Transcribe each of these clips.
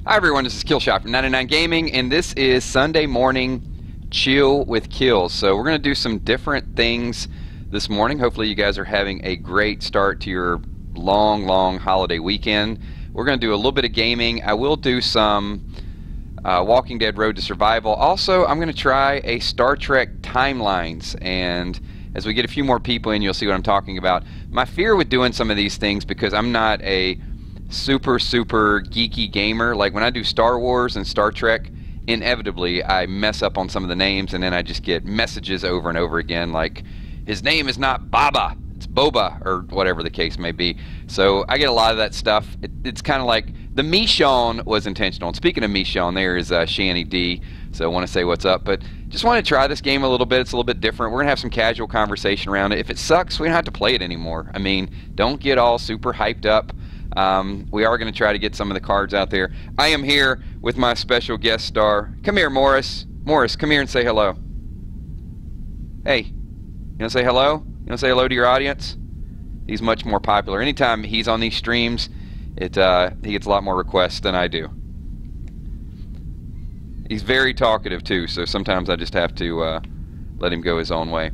Hi everyone, this is KILZ from 99 Gaming, and this is Sunday morning chill with KILZ. So we're going to do some different things this morning. Hopefully you guys are having a great start to your long holiday weekend. We're going to do a little bit of gaming. I will do some Walking Dead Road to Survival. Also, I'm going to try a Star Trek Timelines, and as we get a few more people in, you'll see what I'm talking about. My fear with doing some of these things, because I'm not a super geeky gamer, like when I do Star Wars and Star Trek, inevitably I mess up on some of the names, and then I just get messages over and over again like, his name is not Baba, it's Boba, or whatever the case may be. So I get a lot of that stuff. It's kind of like the Michonne was intentional. And speaking of Michonne, there is Shanny D, so I want to say what's up, but just want to try this game a little bit. It's a little bit different. We're gonna have some casual conversation around it. If it sucks, we don't have to play it anymore. I mean, don't get all super hyped up. We are going to try to get some of the cards out there. I am here with my special guest star. Come here, Morris. Morris, come here and say hello. Hey, you want to say hello? You want to say hello to your audience? He's much more popular. Anytime he's on these streams, he gets a lot more requests than I do. He's very talkative too, so sometimes I just have to let him go his own way.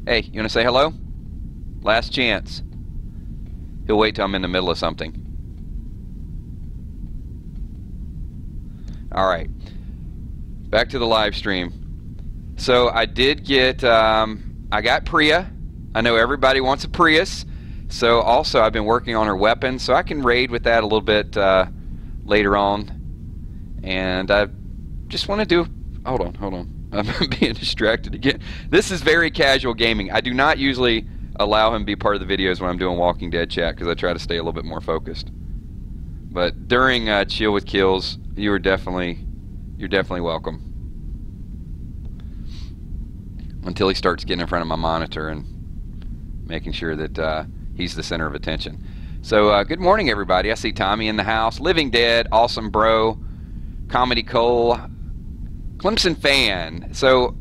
Hey, you want to say hello? Last chance. He'll wait till I'm in the middle of something. Alright. Back to the live stream. So I did get, I got Priya. I know everybody wants a Prius. So also I've been working on her weapon, so I can raid with that a little bit later on. And I just want to do, hold on. I'm being distracted again. This is very casual gaming. I do not usually allow him to be part of the videos when I'm doing Walking Dead chat, because I try to stay a little bit more focused. But during Chill with KILZ, you're definitely welcome. Until he starts getting in front of my monitor and making sure that he's the center of attention. So good morning, everybody. I see Tommy in the house. Living Dead, Awesome Bro, Comedy Cole, Clemson Fan. So,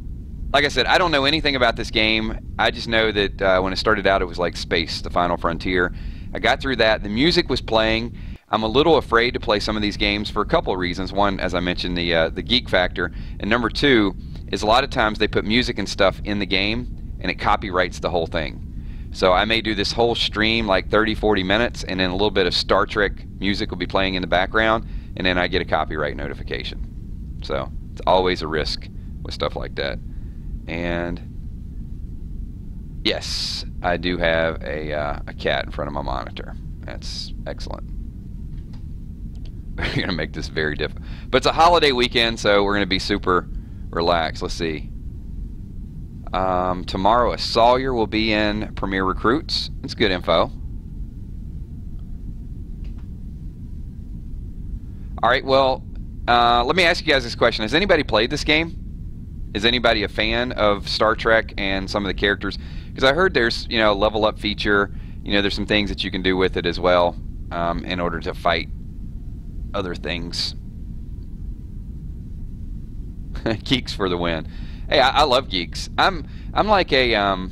like I said, I don't know anything about this game. I just know that when it started out, it was like Space, the Final Frontier. I got through that. The music was playing. I'm a little afraid to play some of these games for a couple of reasons. One, as I mentioned, the geek factor. And number two is a lot of times they put music and stuff in the game, and it copyrights the whole thing. So I may do this whole stream like 30-40 minutes, and then a little bit of Star Trek music will be playing in the background, and then I get a copyright notification. So it's always a risk with stuff like that. And yes, I do have a cat in front of my monitor. That's excellent. We're going to make this very difficult. But it's a holiday weekend, so we're going to be super relaxed. Let's see. Tomorrow, a Sawyer will be in Premier Recruits. That's good info. Alright, well, let me ask you guys this question. Has anybody played this game? Is anybody a fan of Star Trek and some of the characters? Because I heard there's, you know, a level up feature. You know, there's some things that you can do with it as well in order to fight other things. Geeks for the win. Hey, I love geeks. I'm like a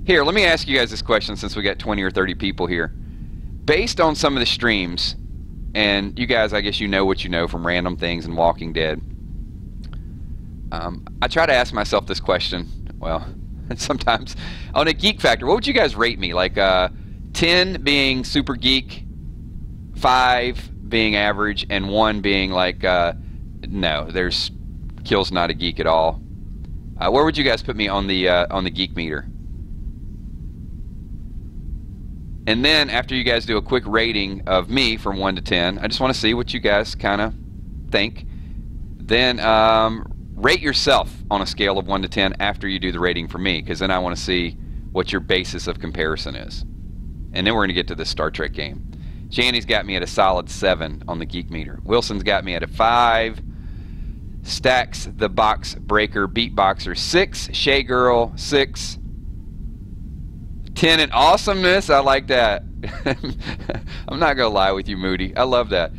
here, let me ask you guys this question since we got 20 or 30 people here. Based on some of the streams, and you guys, I guess you know what you know from random things and Walking Dead. I try to ask myself this question, well, sometimes, on a geek factor. What would you guys rate me? Like 10 being super geek, 5 being average, and 1 being like, no, there's KILZ not a geek at all. Where would you guys put me on the geek meter? And then after you guys do a quick rating of me from 1 to 10, I just want to see what you guys kind of think. Then rate yourself on a scale of 1 to 10 after you do the rating for me, because then I want to see what your basis of comparison is. And then we're going to get to this Star Trek game. Shanny's got me at a solid 7 on the geek meter. Wilson's got me at a 5. Stacks the Box Breaker Beatboxer 6. Shay Girl 6. 10 in awesomeness. I like that. I'm not going to lie with you, Moody. I love that.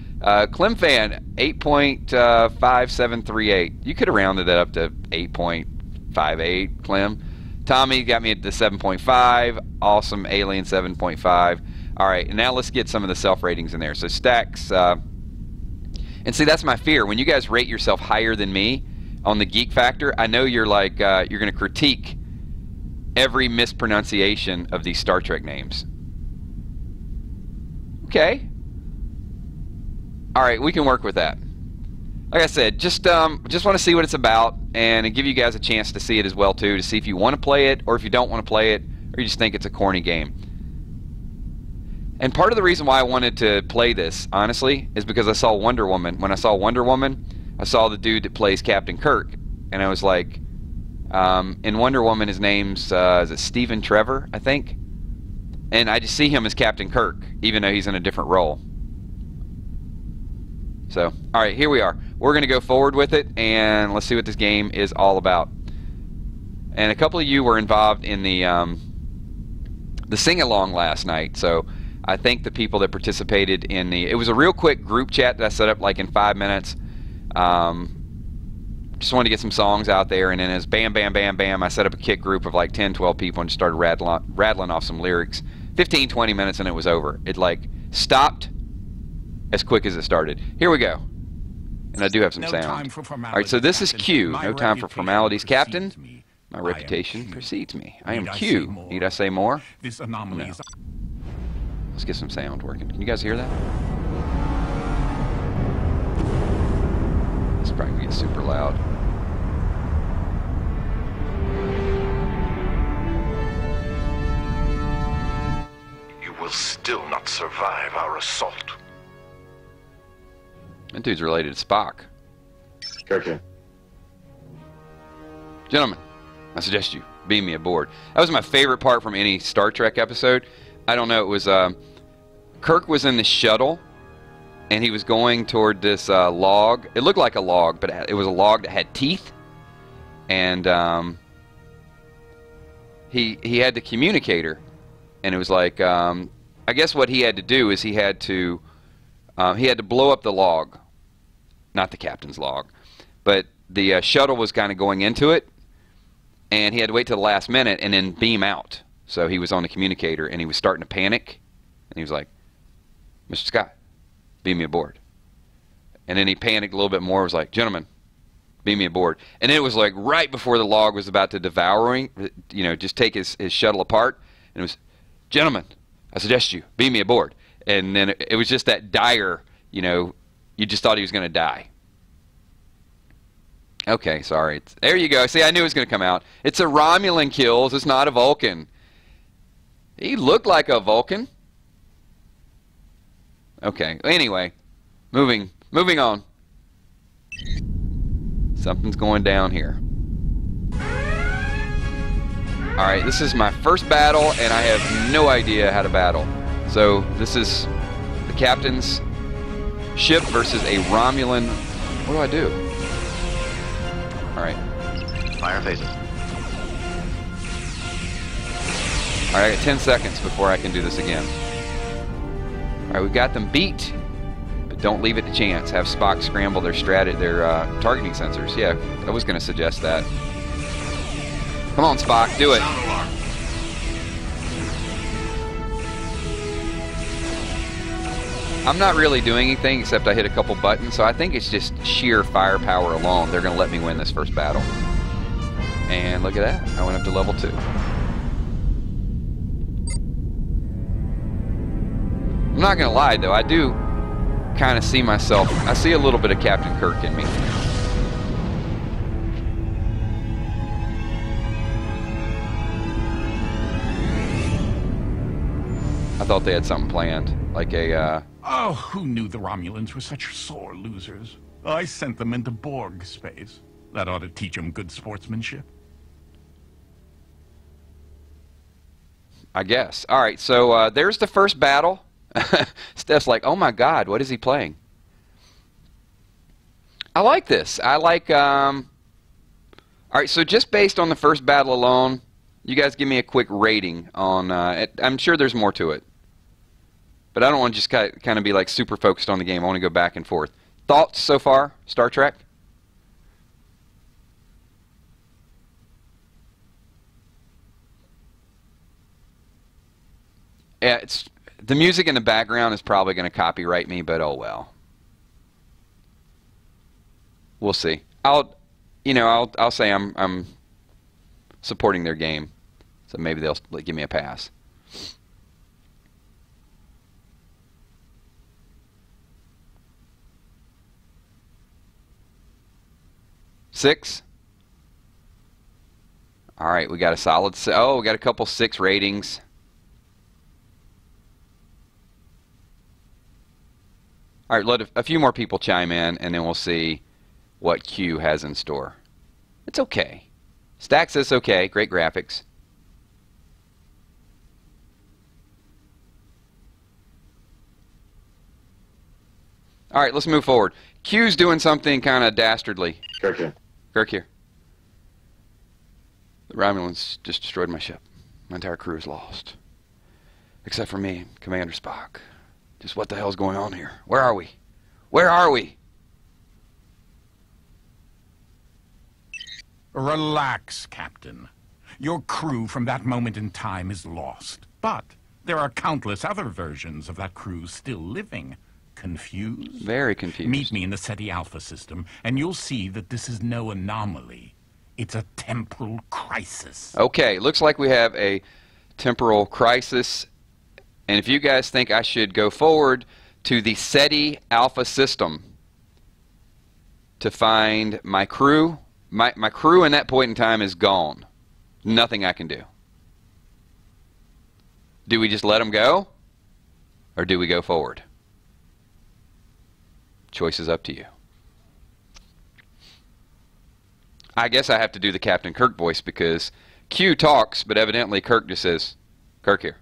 Clem Fan, 8.5738. You could have rounded that up to 8.58, Clem. Tommy got me at the 7.5. Awesome Alien 7.5. All right, and now let's get some of the self ratings in there. So stacks, and see, that's my fear. When you guys rate yourself higher than me on the geek factor, I know you're like you're going to critique every mispronunciation of these Star Trek names. Okay. All right, we can work with that. Like I said, just want to see what it's about and give you guys a chance to see it as well too, to see if you want to play it or if you don't want to play it or you just think it's a corny game. And part of the reason why I wanted to play this, honestly, is because I saw Wonder Woman. When I saw Wonder Woman, I saw the dude that plays Captain Kirk, and I was like, in Wonder Woman, his name's is it Stephen Trevor, I think, and I just see him as Captain Kirk, even though he's in a different role. So, all right, here we are. We're going to go forward with it, and let's see what this game is all about. And a couple of you were involved in the sing-along last night, so I thank the people that participated in the... It was a real quick group chat that I set up like in 5 minutes. Just wanted to get some songs out there, and then as bam, bam, bam, bam, I set up a kick group of like 10, 12 people and just started rattling off some lyrics. 15, 20 minutes and it was over. It like stopped as quick as it started. Here we go. And I do have some sound. Alright, so this is Q. No time for formalities, Captain. My reputation precedes me. I am Q. Need I say more? No. Let's get some sound working. Can you guys hear that? It's probably going to get super loud. You will still not survive our assault. That dude's related to Spock. Okay. Gentlemen, I suggest you beam me aboard. That was my favorite part from any Star Trek episode. I don't know, it was Kirk was in the shuttle and he was going toward this log. It looked like a log, but it was a log that had teeth, and he had the communicator, and it was like I guess what he had to do is he had to blow up the log, not the captain's log, but the shuttle was kind of going into it, and he had to wait till the last minute and then beam out. So he was on the communicator, and he was starting to panic, and he was like, "Mr. Scott, beam me aboard." And then he panicked a little bit more, was like, "Gentlemen, beam me aboard." And it was like right before the log was about to just take his shuttle apart, and it was, "Gentlemen, I suggest you beam me aboard." And then it was just that dire, you just thought he was going to die. Okay, sorry. There you go. See, I knew it was going to come out. It's a Romulan, KILZ. It's not a Vulcan. He looked like a Vulcan. Okay. Anyway, moving on. Something's going down here. All right, this is my first battle, and I have no idea how to battle. So this is the captain's ship versus a Romulan. What do I do? All right. Fire phases. All right, I got 10 seconds before I can do this again. All right, we've got them beat, but don't leave it to chance. Have Spock scramble their targeting sensors. Yeah, I was going to suggest that. Come on, Spock, do it. I'm not really doing anything except I hit a couple buttons, so I think it's just sheer firepower alone. They're going to let me win this first battle. And look at that. I went up to level 2. I'm not going to lie, though. I do kind of see myself. I see a little bit of Captain Kirk in me. I thought they had something planned. Like a, Oh, who knew the Romulans were such sore losers? I sent them into Borg space. That ought to teach them good sportsmanship. I guess. All right, so there's the first battle. Steph's like, oh my God, what is he playing? I like this. I like, all right, so just based on the first battle alone, you guys give me a quick rating on, I'm sure there's more to it. But I don't want to just kind of be like super focused on the game. I want to go back and forth. Thoughts so far, Star Trek? Yeah, The music in the background is probably going to copyright me, but oh well. We'll see. I'll say I'm supporting their game, so maybe they'll give me a pass. Six. All right, we got a solid. Oh, we got a couple 6 ratings. All right, let a few more people chime in, and then we'll see what Q has in store. It's okay. Stack says okay. Great graphics. All right, let's move forward. Q's doing something kind of dastardly. Kirk here. Kirk here. The Romulans just destroyed my ship. My entire crew is lost. Except for me and Commander Spock. Just what the hell's going on here? Where are we? Where are we? Relax, Captain. Your crew from that moment in time is lost. But there are countless other versions of that crew still living. Confused? Very confused. Meet me in the SETI Alpha system, and you'll see that this is no anomaly. It's a temporal crisis. Okay, looks like we have a temporal crisis. And if you guys think I should go forward to the SETI Alpha system to find my crew, my crew in that point in time is gone. Nothing I can do. Do we just let them go? Or do we go forward? Choice is up to you. I guess I have to do the Captain Kirk voice because Q talks, but evidently Kirk just says, Kirk here.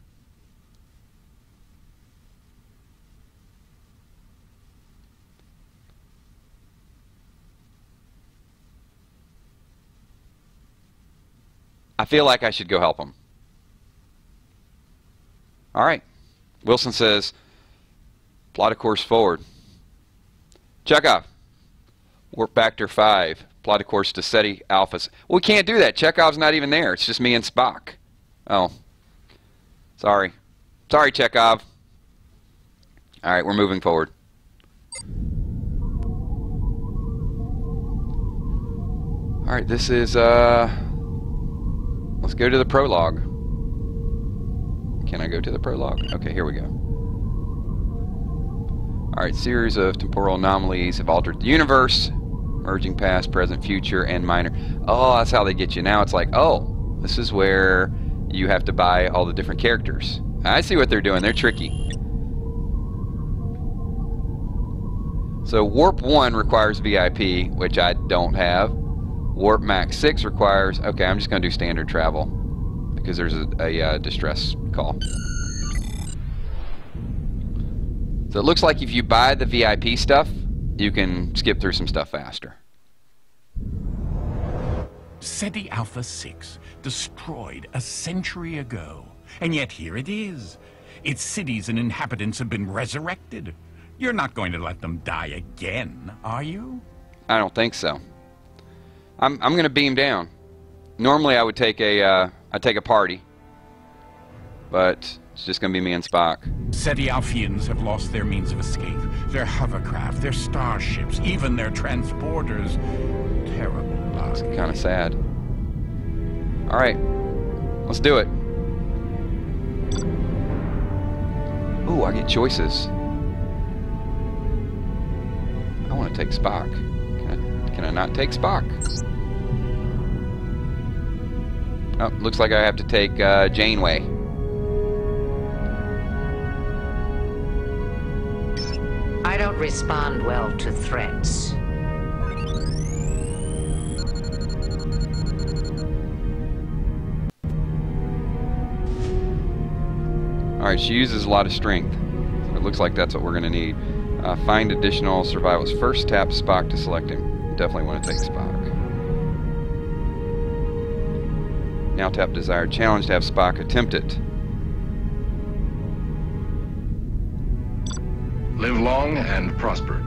I feel like I should go help him. All right. Wilson says, plot a course forward. Chekhov, warp factor 5. Plot a course to SETI Alpha. Well, we can't do that. Chekhov's not even there. It's just me and Spock. Oh. Sorry. Sorry, Chekhov. All right, we're moving forward. All right, this is, let's go to the prologue. Can I go to the prologue? Okay, here we go. Alright, series of temporal anomalies have altered the universe, merging past, present, future, and minor. Oh, that's how they get you. Now it's like, oh, this is where you have to buy all the different characters. I see what they're doing. They're tricky. So Warp 1 requires VIP, which I don't have. Warp Max 6 requires... Okay, I'm just going to do standard travel because there's a distress call. So it looks like if you buy the VIP stuff, you can skip through some stuff faster. SETI Alpha 6, destroyed a century ago. And yet here it is. Its cities and inhabitants have been resurrected. You're not going to let them die again, are you? I don't think so. I'm going to beam down. Normally I would take a party, but it's just going to be me and Spock. SETI Alphians have lost their means of escape. Their hovercraft, their starships, even their transporters. Terrible luck. It's kind of sad. All right, let's do it. Ooh, I get choices. I want to take Spock. Can I not take Spock? Oh, looks like I have to take Janeway. I don't respond well to threats. Alright, she uses a lot of strength. So it looks like that's what we're going to need. Find additional survivals. First tap Spock to select him. Definitely want to take Spock. Now tap desired challenge to have Spock attempt it. Live long and prosper.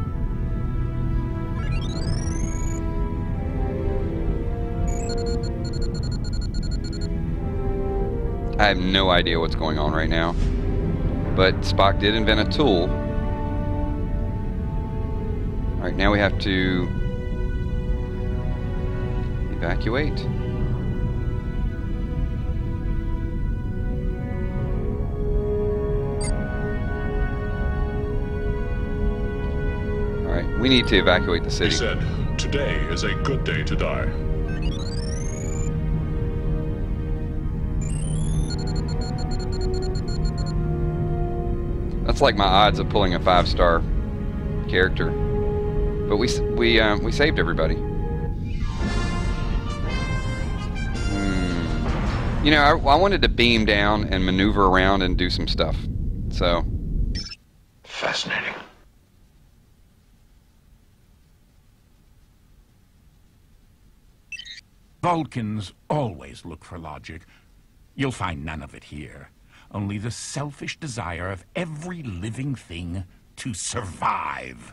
I have no idea what's going on right now. but Spock did invent a tool. Alright, now we have to evacuate. Alright, we need to evacuate the city. He said, "Today is a good day to die." That's like my odds of pulling a 5-star character. But we saved everybody. You know, I wanted to beam down and maneuver around and do some stuff. So. Fascinating. Vulcans always look for logic. You'll find none of it here. Only the selfish desire of every living thing to survive.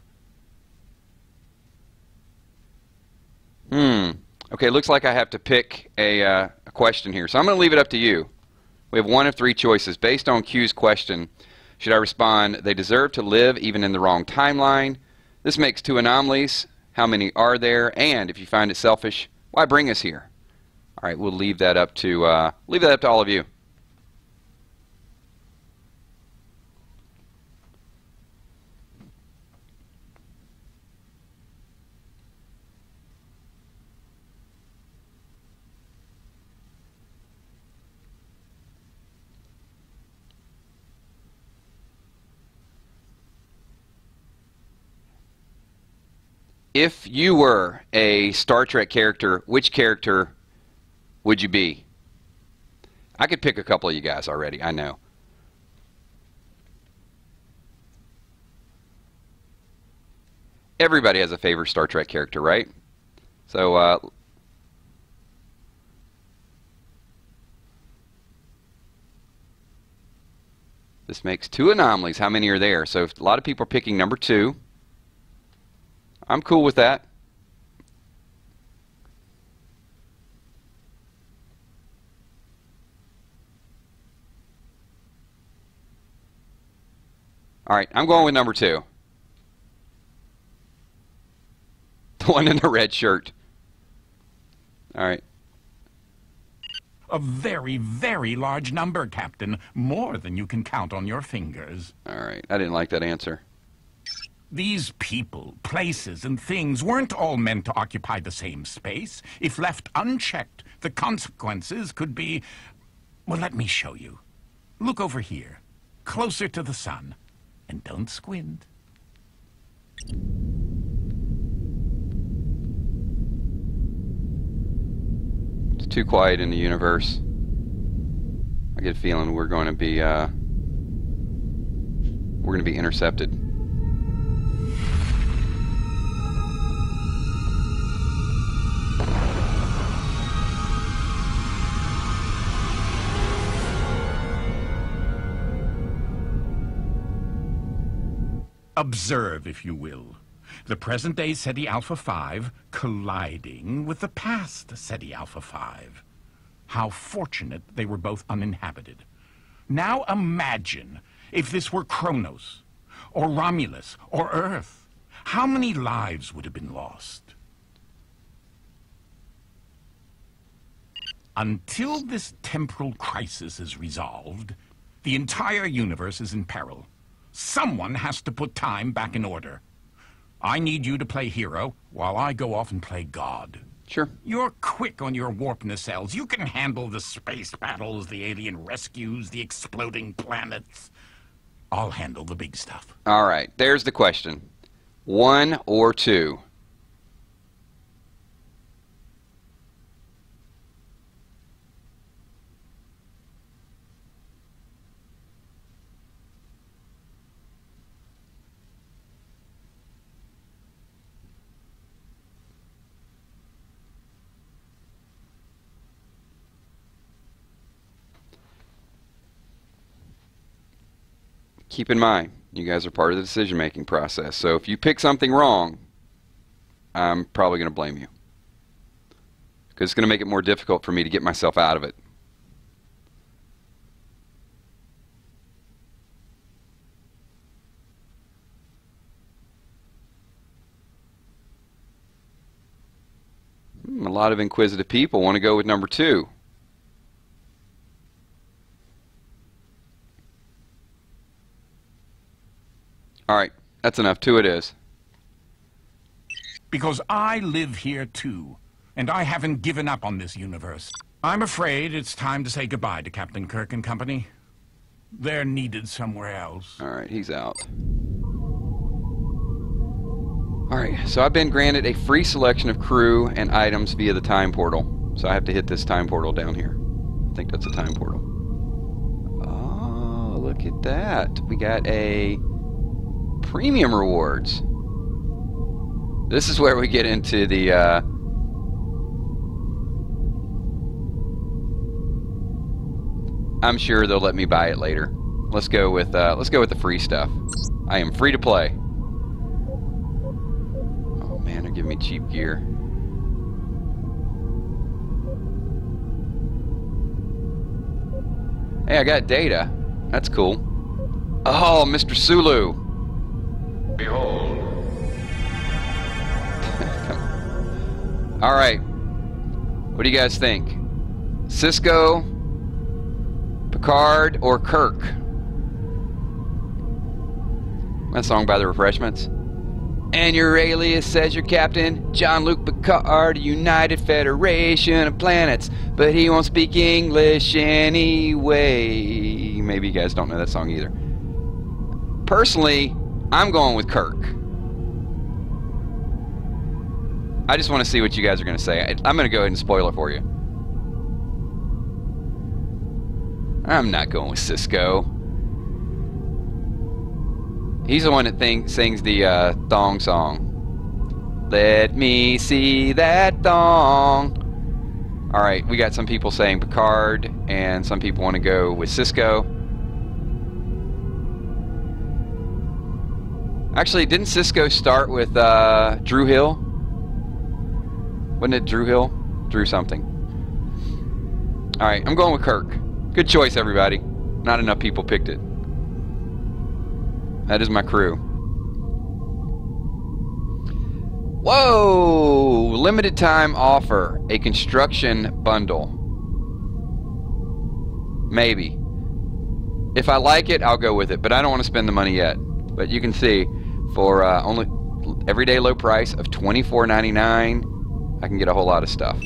Okay, looks like I have to pick a question here. So I'm going to leave it up to you. We have one of 3 choices. Based on Q's question, should I respond, they deserve to live even in the wrong timeline? This makes 2 anomalies. How many are there? And if you find it selfish, why bring us here? All right, we'll leave that up to all of you. If you were a Star Trek character, which character would you be? I could pick a couple of you guys already, I know. Everybody has a favorite Star Trek character, right? So, this makes 2 anomalies. How many are there? So, a lot of people are picking number 2. I'm cool with that. All right, I'm going with number 2. The one in the red shirt. All right. A very, very large number, Captain. More than you can count on your fingers. All right, I didn't like that answer. These people, places, and things weren't all meant to occupy the same space. If left unchecked, the consequences could be... Well, let me show you. Look over here, closer to the sun, and don't squint. It's too quiet in the universe. I get a feeling we're going to be intercepted. Observe, if you will, the present-day SETI Alpha 5 colliding with the past SETI Alpha 5. How fortunate they were both uninhabited. Now imagine if this were Kronos, or Romulus, or Earth. How many lives would have been lost? Until this temporal crisis is resolved, the entire universe is in peril. Someone has to put time back in order. I need you to play hero while I go off and play God. Sure. You're quick on your warp nacelles. You can handle the space battles, the alien rescues, the exploding planets. I'll handle the big stuff. All right, there's the question. 1 or 2? Keep in mind, you guys are part of the decision-making process. So if you pick something wrong, I'm probably going to blame you. Because it's going to make it more difficult for me to get myself out of it. lot of inquisitive people want to go with number 2. Alright, that's enough. 2 it is. Because I live here too, and I haven't given up on this universe. I'm afraid it's time to say goodbye to Captain Kirk and company. They're needed somewhere else. Alright, he's out. Alright, so I've been granted a free selection of crew and items via the time portal. So I have to hit this time portal down here. I think that's a time portal. Oh, look at that. We got a premium rewards. This is where we get into the I'm sure they'll let me buy it later. Let's go with the free stuff. I am free to play. Oh man, they're giving me cheap gear. Hey, I got data. That's cool. Oh, Mr. Sulu. Behold. Alright. What do you guys think? Cisco, Picard, or Kirk? That song by the Refreshments. And your alias says your captain, Jean-Luc Picard, United Federation of Planets, but he won't speak English anyway. Maybe you guys don't know that song either. Personally, I'm going with Kirk. I just want to see what you guys are going to say. I'm going to go ahead and spoil it for you. I'm not going with Cisco. He's the one that sings the thong song. Let me see that thong. Alright, we got some people saying Picard, and some people want to go with Cisco. Actually, didn't Cisco start with Drew Hill? Wasn't it Drew Hill? Drew something. Alright, I'm going with Kirk. Good choice, everybody. Not enough people picked it. That is my crew. Whoa! Limited time offer. A construction bundle. Maybe. If I like it, I'll go with it. But I don't want to spend the money yet. But you can see, for only everyday low price of $24.99, I can get a whole lot of stuff.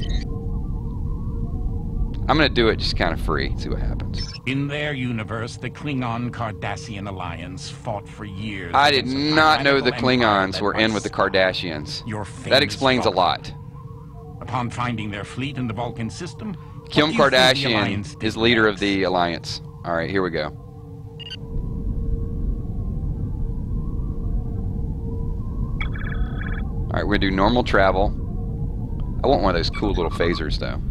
I'm going to do it just kind of free. See what happens. In their universe, the Klingon-Cardassian alliance fought for years. I did against a not know the tyrannical empire Klingons led were by in with the Kardashians. your That famous explains a father. lot. Upon finding their fleet in the Vulcan system, Kim what do you think the Kardashian alliance did is leader of next? the alliance. Alright, here we go. Alright, we're going to do normal travel. I want one of those cool little phasers, though.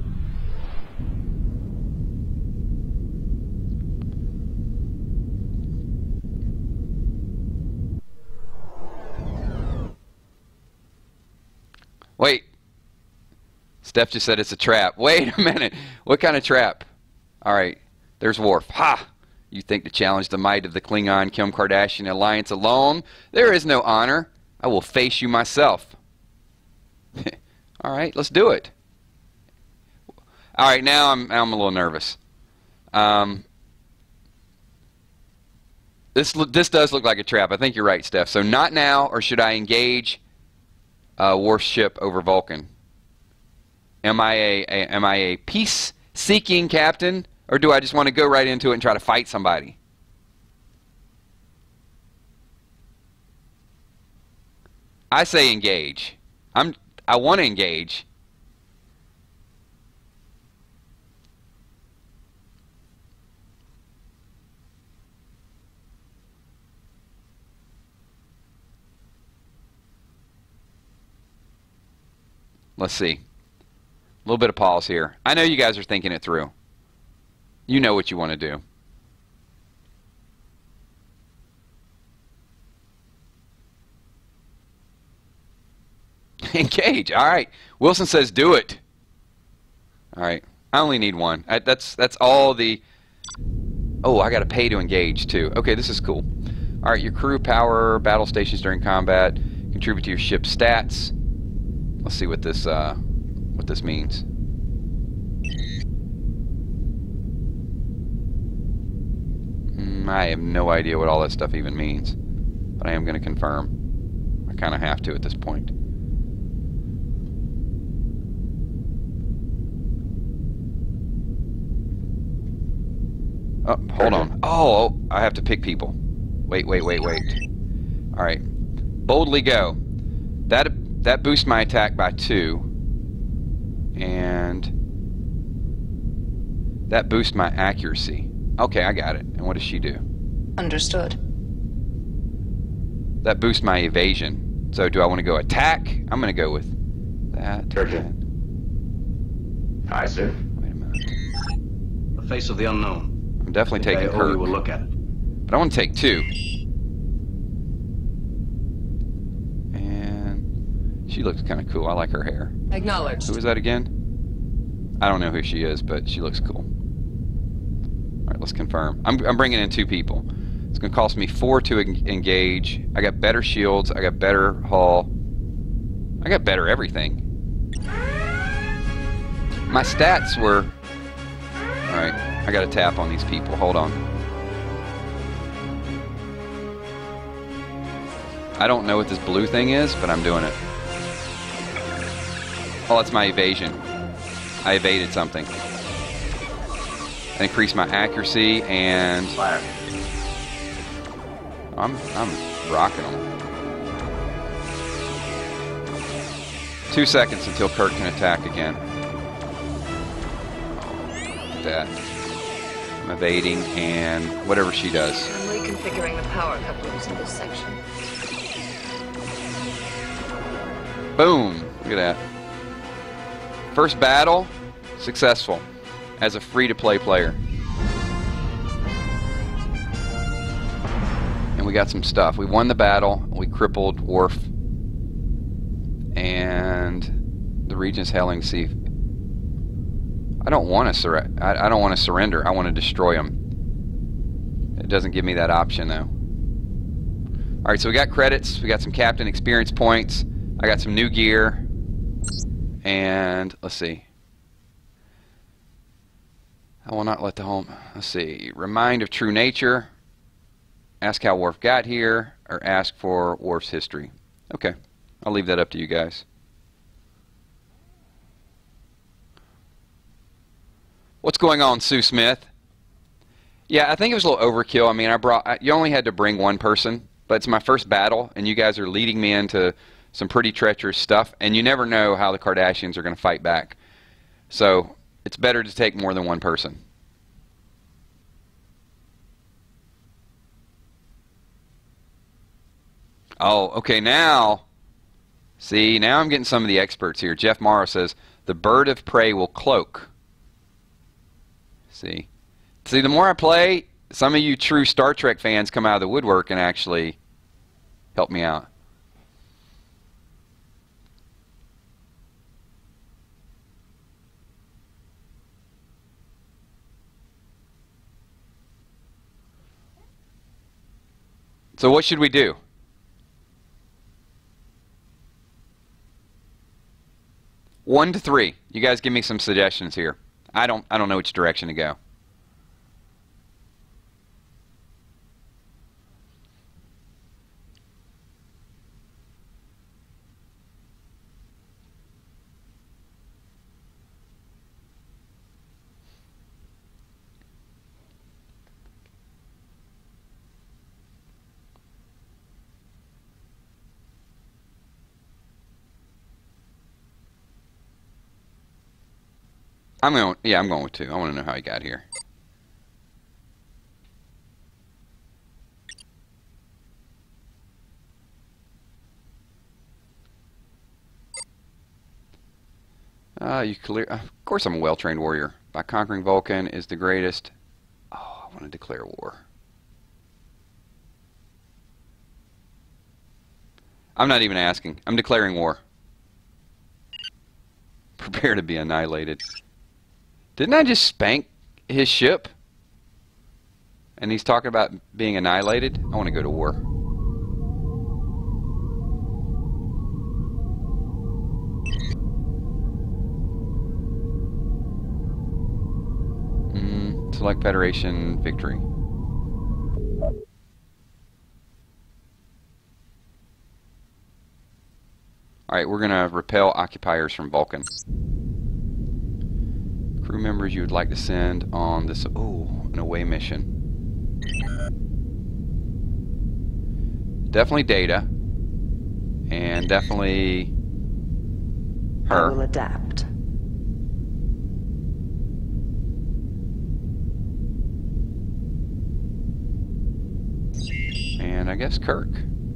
Wait. Steph just said it's a trap. Wait a minute. What kind of trap? Alright, there's Worf. Ha! You think to challenge the might of the Klingon Kim Kardashian alliance alone? There is no honor. I will face you myself. Alright, let's do it. Alright, now I'm a little nervous. This does look like a trap. I think you're right, Steph. So not now, or should I engage Worf's ship over Vulcan? Am I a peace-seeking captain, or do I just want to go right into it and try to fight somebody? I say engage. I want to engage. Let's see. A little bit of pause here. I know you guys are thinking it through. You know what you want to do. Engage. All right. Wilson says do it. All right. I only need one. That's all the... Oh, I got to pay to engage too. Okay, this is cool. All right, your crew power, battle stations during combat, contribute to your ship's stats. Let's see what this what this means. I have no idea what all that stuff even means, but I am going to confirm. I kind of have to at this point. Oh, hold on. Oh, I have to pick people. Wait. All right. Boldly go. That boosts my attack by 2. And that boosts my accuracy. Okay, I got it. And what does she do? Understood. That boosts my evasion. So do I want to go attack? I'm going to go with that. Kirkin. Aye, sir. Wait a minute. The face of the unknown. I'm definitely taking Kirk. Kirk. We'll look at it. But I want to take 2. And she looks kind of cool. I like her hair. Acknowledged. Who is that again? I don't know who she is, but she looks cool. Alright, let's confirm. I'm bringing in 2 people. It's going to cost me 4 to engage. I got better shields. I got better hull. I got better everything. My stats were... Alright, I got to tap on these people. Hold on. I don't know what this blue thing is, but I'm doing it. Oh, that's my evasion. I evaded something. I increased my accuracy and Fire. I'm rocking them. 2 seconds until Kirk can attack again. Look at that. I'm evading and whatever she does. I'm reconfiguring the power couplers in this section. Boom! Look at that. First battle, successful as a free-to-play player. And we got some stuff. We won the battle. We crippled Worf. And the region's hailing to see. I don't want to I don't want to surrender. I want to destroy them. It doesn't give me that option though. All right, so we got credits. We got some captain experience points. I got some new gear. And let's see. I will not let the home. Let's see. Remind of true nature. Ask how Worf got here, or ask for Worf's history. Okay, I'll leave that up to you guys. What's going on, Sue Smith? Yeah, I think it was a little overkill. I mean, you only had to bring 1 person, but it's my first battle, and you guys are leading me into some pretty treacherous stuff, and you never know how the Kardashians are going to fight back. So it's better to take more than 1 person. Oh, okay, now, see, now I'm getting some of the experts here. Jeff Morrow says, the bird of prey will cloak. See, the more I play, some of you true Star Trek fans come out of the woodwork and actually help me out. So what should we do? One to 3. You guys give me some suggestions here. I don't know which direction to go. I'm going with 2. I want to know how he got here. Of course I'm a well-trained warrior. By conquering Vulcan is the greatest. Oh, I want to declare war. I'm not even asking. I'm declaring war. Prepare to be annihilated. Didn't I just spank his ship? And he's talking about being annihilated? I want to go to war. Select Federation victory. Alright, we're going to repel occupiers from Vulcan. Crew members you would like to send on this, an away mission. Definitely Data. And definitely her. I will adapt. And I guess Kirk.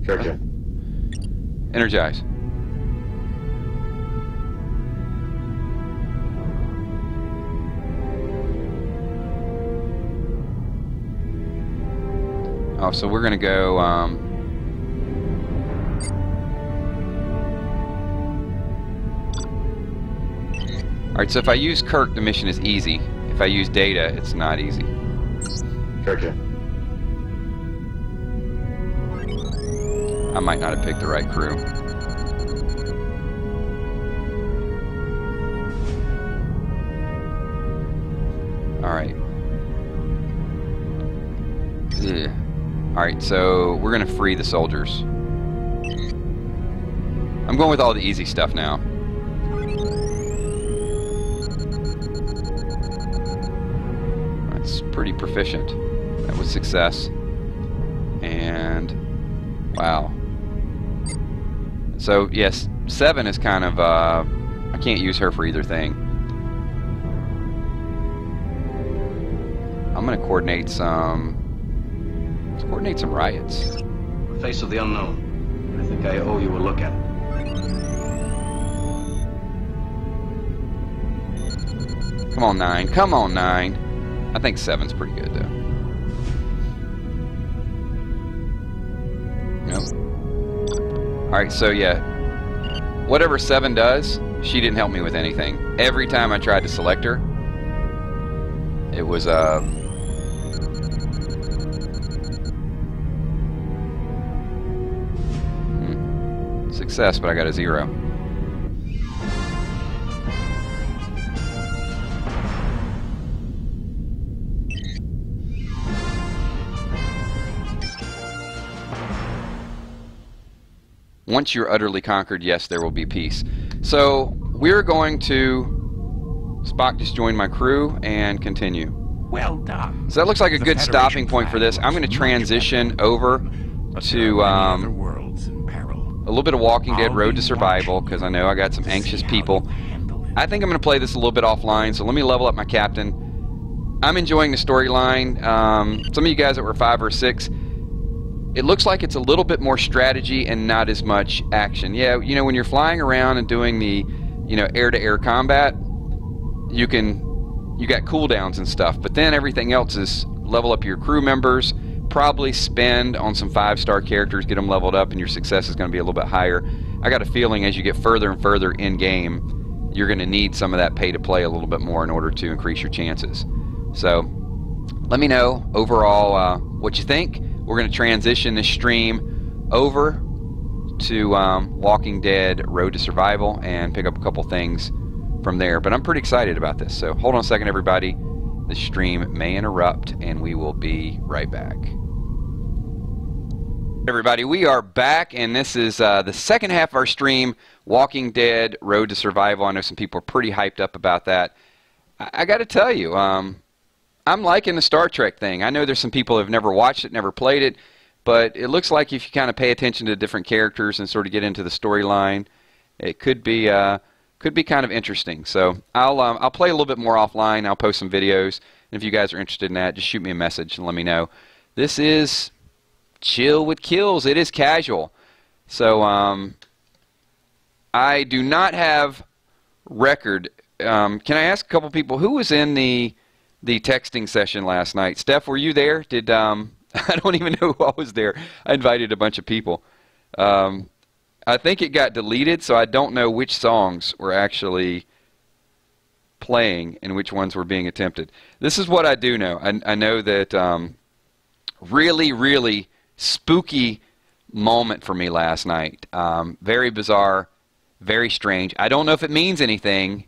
Kirk. Energize. Oh, so we're going to go, Alright, so if I use Kirk, the mission is easy. If I use Data, it's not easy. Kirk. I might not have picked the right crew. Alright. Yeah. Alright, so we're going to free the soldiers. I'm going with all the easy stuff now. That's pretty proficient. That was success. And wow. So yes, 7 is kind of I can't use her for either thing. I'm gonna coordinate some riots. The face of the unknown. I think I owe you a look at it. Come on, 9. Come on, 9. I think 7's pretty good though. Nope. Alright, so yeah. Whatever 7 does, she didn't help me with anything. Every time I tried to select her, it was success, but I got a 0. Once you're utterly conquered, yes, there will be peace. So we're going to Spock just join my crew and continue. Well done. So that looks like a The good Federation stopping point for this. flag I'm going to looks transition over but to there are many other worlds in peril. a little bit of Walking Dead I'll Road be to Survival, watching because I know I got some to anxious see how people. you handle it. I think I'm going to play this a little bit offline, so let me level up my captain. I'm enjoying the storyline. Some of you guys that were 5 or 6, it looks like it's a little bit more strategy and not as much action. Yeah, you know, when you're flying around and doing the, air-to-air combat, you got cooldowns and stuff, but then everything else is level up your crew members, probably spend on some 5-star characters, get them leveled up, and your success is going to be a little bit higher. I got a feeling as you get further and further in-game, you're going to need some of that pay-to-play a little bit more in order to increase your chances. So, let me know overall what you think. We're going to transition this stream over to Walking Dead Road to Survival and pick up a couple things from there. But I'm pretty excited about this. So hold on a second, everybody. The stream may interrupt, and we will be right back. Everybody, we are back, and this is the second half of our stream, Walking Dead Road to Survival. I know some people are pretty hyped up about that. I got to tell you, I'm liking the Star Trek thing. I know there's some people who have never watched it, never played it, but it looks like if you kind of pay attention to different characters and sort of get into the storyline, it could be kind of interesting. So I'll play a little bit more offline. I'll post some videos, and if you guys are interested in that, just shoot me a message and let me know. This is Chill with KILZ. It is casual. So I do not have record. Can I ask a couple people who was in the texting session last night? Steph, were you there? Did I don't even know who I was there. I invited a bunch of people. I think it got deleted, so I don't know which songs were actually playing and which ones were being attempted. This is what I do know. I know that really, really spooky moment for me last night. Very bizarre, very strange. I don't know if it means anything,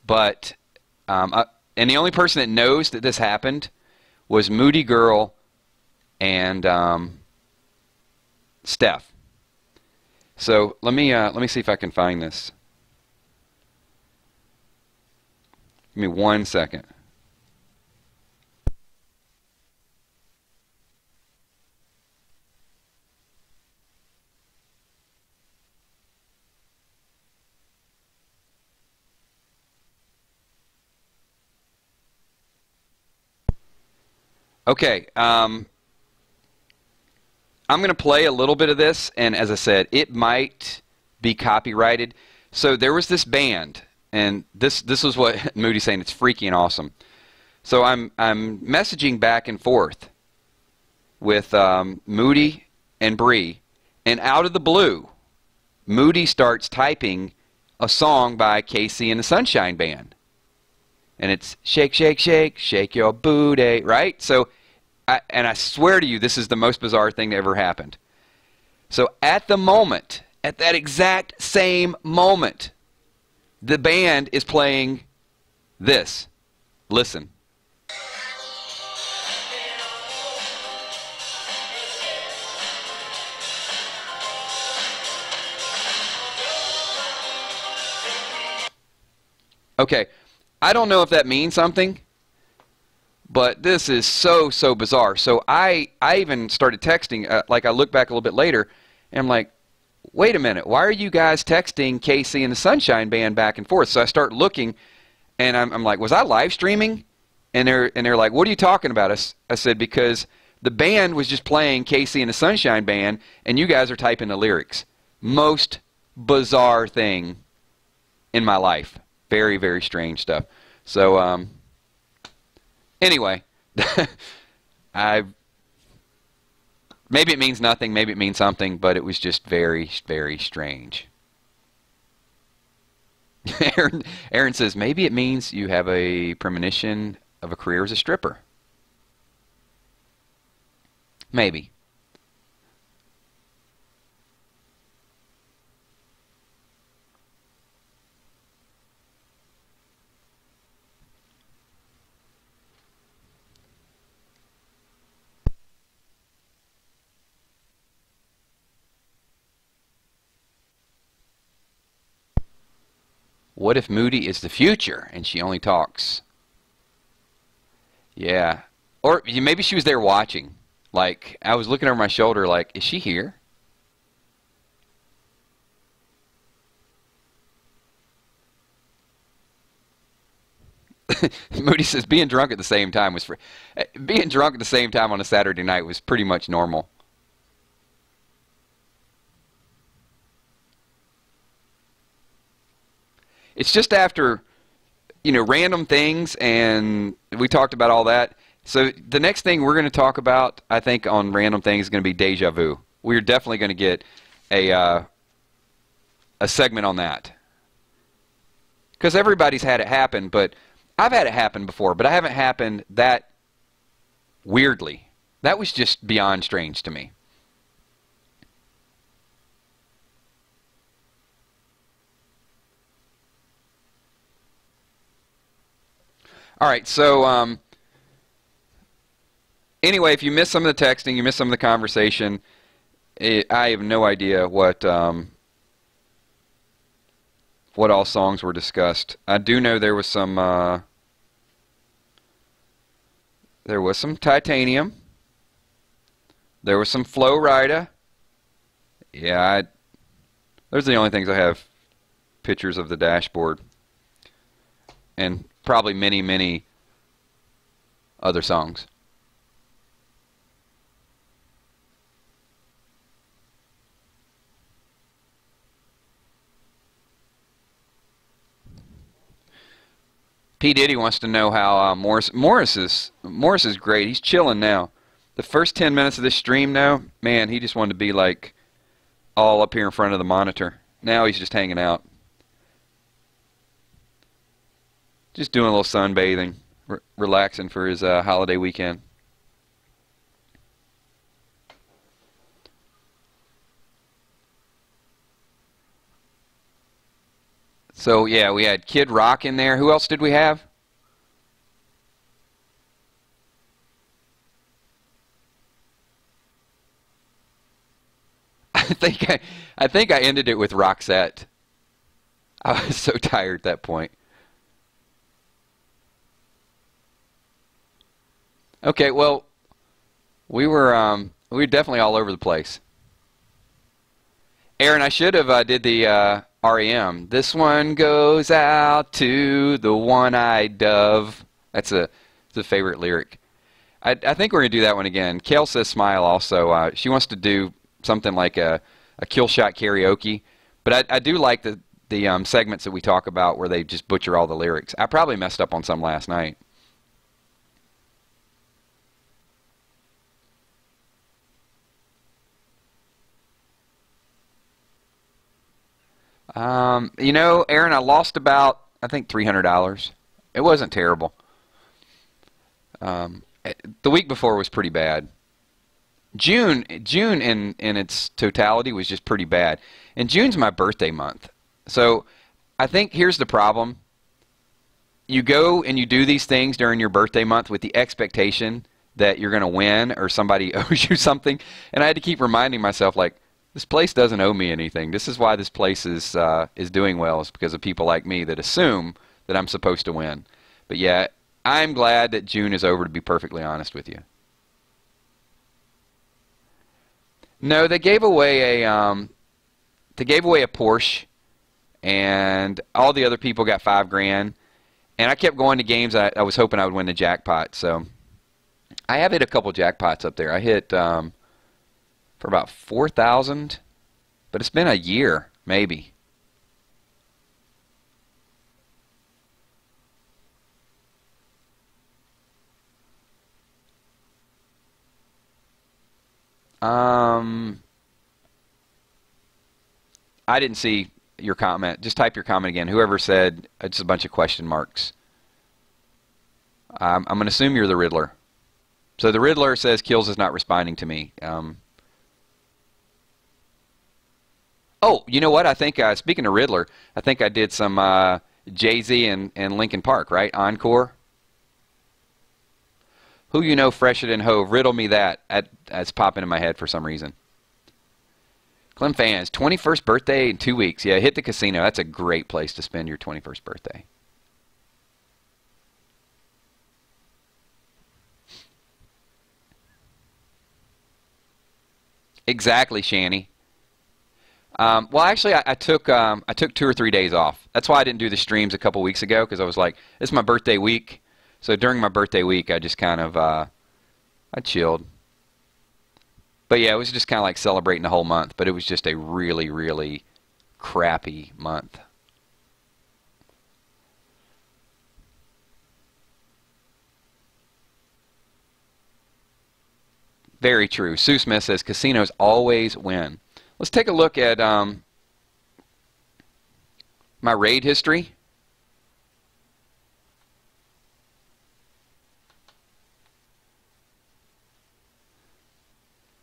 but and And the only person that knows that this happened was Moody Girl and Steph. So let me see if I can find this. Give me 1 second. Okay, I'm going to play a little bit of this, and as I said, it might be copyrighted. So there was this band, and this was what Moody's saying. It's freaky and awesome. So I'm messaging back and forth with Moody and Bree, and out of the blue, Moody starts typing a song by KC and the Sunshine Band. And it's shake, shake, shake, shake your booty, right? So, I swear to you, this is the most bizarre thing that ever happened. So at the moment, at that exact same moment, the band is playing this. Listen. Okay, I don't know if that means something, but this is so bizarre. So I even started texting, like I look back a little bit later, and I'm like, wait a minute, why are you guys texting KC and the Sunshine Band back and forth? So I start looking, and I'm like, was I live streaming? And they're like, what are you talking about? I said, because the band was just playing KC and the Sunshine Band, and you guys are typing the lyrics. Most bizarre thing in my life. Very, very strange stuff. So, anyway, maybe it means nothing, maybe it means something, but it was just very, very strange. Aaron says, maybe it means you have a premonition of a career as a stripper. Maybe. What if Moody is the future and she only talks? Yeah. Or maybe she was there watching. Like, I was looking over my shoulder like, is she here? Moody says being drunk at the same time was being drunk at the same time on a Saturday night was pretty much normal. It's just after, random things, and we talked about all that. So the next thing we're going to talk about, I think, on random things is going to be deja vu. We're definitely going to get a segment on that. Because everybody's had it happen, but I've had it happen before, but I haven't happened that weirdly. That was just beyond strange to me. All right, so anyway, if you missed some of the texting, you missed some of the conversation, I have no idea what all songs were discussed. I do know there was some Titanium. There was some Flow Rida. Yeah, those are the only things I have pictures of the dashboard. And probably many, many other songs. P. Diddy wants to know how Morris is great. He's chilling now. The first 10 minutes of this stream now, man, he just wanted to be like all up here in front of the monitor. Now he's just hanging out. Just doing a little sunbathing, relaxing for his holiday weekend. So, yeah, we had Kid Rock in there. Who else did we have? I think I ended it with Roxette. I was so tired at that point. Okay, well, we were definitely all over the place. Aaron, I should have did the REM. This one goes out to the one-eyed dove. It's a favorite lyric. I think we're going to do that one again. KILZ says smile also. She wants to do something like a kill shot karaoke. But I do like the segments that we talk about where they just butcher all the lyrics. I probably messed up on some last night. You know, Aaron, I lost about, I think, $300. It wasn't terrible. The week before was pretty bad. June in its totality was just pretty bad. And June's my birthday month. So I think here's the problem. You go and you do these things during your birthday month with the expectation that you're going to win or somebody owes you something. And I had to keep reminding myself, like, this place doesn't owe me anything. This is why this place is doing well. It's because of people like me that assume that I'm supposed to win. But yeah, I'm glad that June is over, to be perfectly honest with you. No, they gave away a Porsche, and all the other people got $5,000. And I kept going to games. I was hoping I would win the jackpot. So I have hit a couple jackpots up there. I hit for about 4,000, but it's been a year, maybe. I didn't see your comment. Just type your comment again. Whoever said it's a bunch of question marks. I'm going to assume you're the Riddler. So the Riddler says KILZ is not responding to me. Oh, you know what? I think, speaking of Riddler, I think I did some Jay-Z and Linkin Park, right? Encore. Who you know fresher than Hove? Riddle me that. That's popping in my head for some reason. Clem fans, 21st birthday in 2 weeks. Yeah, hit the casino. That's a great place to spend your 21st birthday. Exactly, Shanny. Well, actually, I took 2 or 3 days off. That's why I didn't do the streams a couple weeks ago, because I was like, this is my birthday week. So during my birthday week, I just kind of I chilled. But yeah, it was just kind of like celebrating the whole month. But it was just a really, really crappy month. Very true. Sue Smith says casinos always win. Let's take a look at my raid history.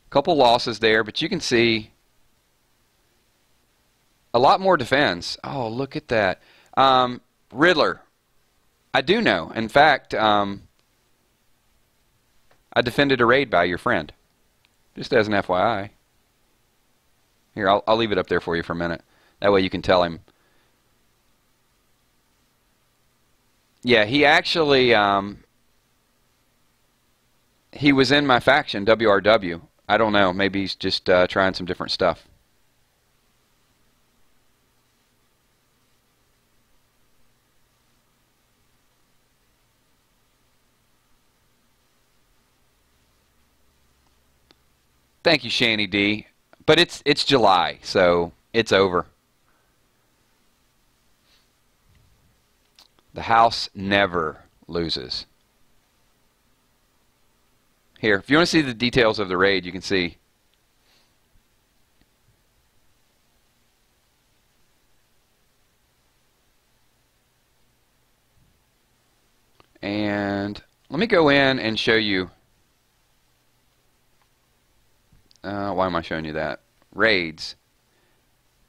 Couple losses there, but you can see a lot more defense. Oh, look at that. Riddler. I do know. In fact, I defended a raid by your friend. Just as an FYI. Here, I'll leave it up there for you for a minute. That way you can tell him. Yeah, he actually, he was in my faction, WRW. I don't know. Maybe he's just trying some different stuff. Thank you, Shani D. But it's July, so it's over. The house never loses. Here, if you want to see the details of the raid, you can see. And let me go in and show you. Why am I showing you that? Raids.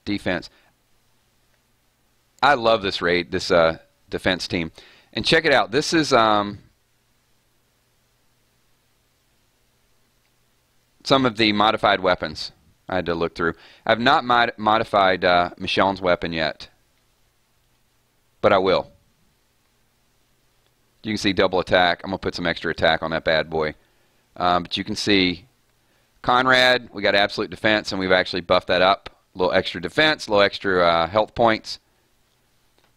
Defense. I love this raid, this defense team. And check it out. This is some of the modified weapons. I had to look through. I've not modified Michonne's weapon yet, but I will. You can see double attack. I'm going to put some extra attack on that bad boy. But you can see Conrad, we got absolute defense, and we've actually buffed that up. A little extra defense, a little extra health points.